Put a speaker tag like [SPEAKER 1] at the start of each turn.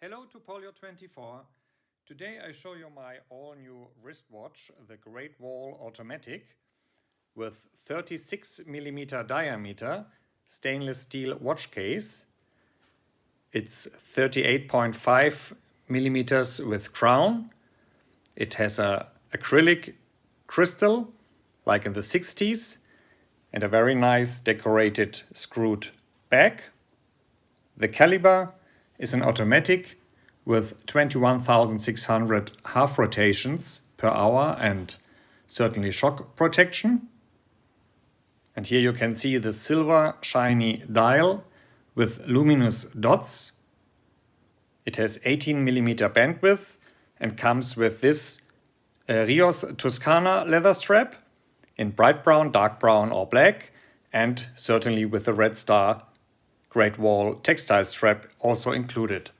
[SPEAKER 1] Hello to Polio24. Today I show you my all-new wristwatch, the Great Wall Automatic, with 36mm diameter stainless steel watch case. It's 38.5mm with crown. It has a acrylic crystal like in the 60s and a very nice decorated screwed back. The caliber is an automatic with 21,600 half rotations per hour and certainly shock protection. And here you can see the silver shiny dial with luminous dots. It has 18mm bandwidth and comes with this Rios Toscana leather strap in bright brown, dark brown or black, and certainly with the red star Great Wall textile strap also included.